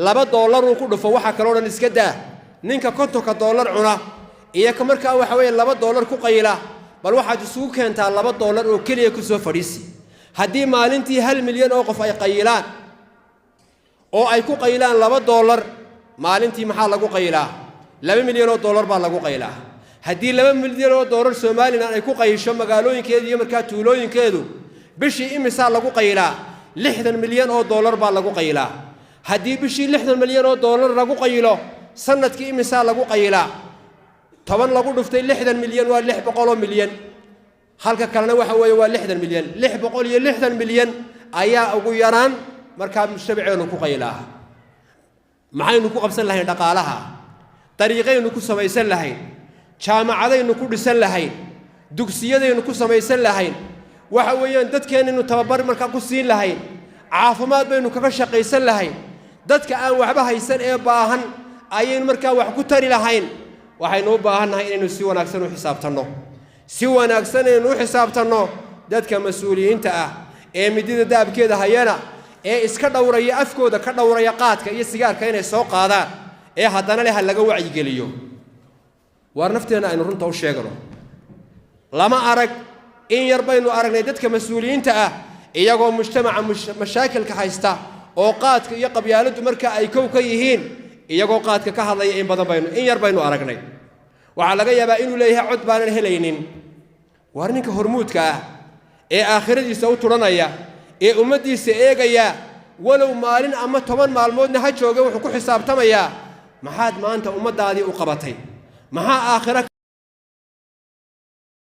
laba dollar uu ku dhufo waxa kale oo dhan iska daa ninka kontonka dollar cuna iyo ka markaa waxa weeye laba dollar ku qayla bal waxaad isugu keentaa laba dollar oo kaliya ku soo fadhiisi haddii maalintii 1 milyan oo qof ay qaylaan oo ay ku qaylaan laba dollar maalintii maxaa lagu qaylaa 2 milyan oo dollar baa lagu qaylaa haddii 2 milyan oo dollar Soomaaliland ay ku qaysho magaalooyinkeeda iyo markaa tuulooyinkeedu bishii imisa lagu qaylaa 60 milyan oo dollar baa lagu qaylaa haddii bishii 60 milyan oo dollar lagu qaylo sanadkii imisa lagu qaylaa 10 lagu dhuftay 60 milyan waa 600 milyan halka kalena waxa weeye waa 60 milyan 660 milyan ayaa ugu yaraan markaa mujtamaceenu ku qaylaa maxaynu ku qabsan lahayn dhaqaalaha dariiqaynu ku samaysan lahayn jaamacadaynu ku dhisan lahayn dugsiyadaynu ku samaysan lahayn waxa weeyaan dadkeennu tababar markaa ku siin lahayn caafimaad baynu kaga shaqaysan lahayn dadka aan waxba haysan ee baahan ayaynu markaa wax ku tari lahayn waxaynu u baahannahay inaynu si wanaagsan u xisaabtanno si wanaagsan inaynu u xisaabtanno dadka mas'uuliyiinta ah ee midida daabkeeda hayana ee iska dhawraya afkooda ka dhawraya qaadka iyo sigaarka inay soo qaadaan ee haddana leh laga wacyi geliyo war nafteena aynu runta u sheegno lama arag in yar baynu aragnay dadka mas'uuliyiinta ah iyagoo mujtamaca mashaakilka haysta oo qaadka iyo qabyaaladu marka ay kow ka yihiin iyagoo qaadka ka hadlaya in yar baynu aragnay waxa laga yaabaa inuu leeyahay cod baanan helaynin war ninka hormuudka ah ee aakhiradiisa u turanaya ee ummadiisa eegaya walow maalin ama 10 maalmoodna ha jooga wuxuu ku xisaabtamayaa maxaad maanta ummadaadii u qabatay maxaa aakhira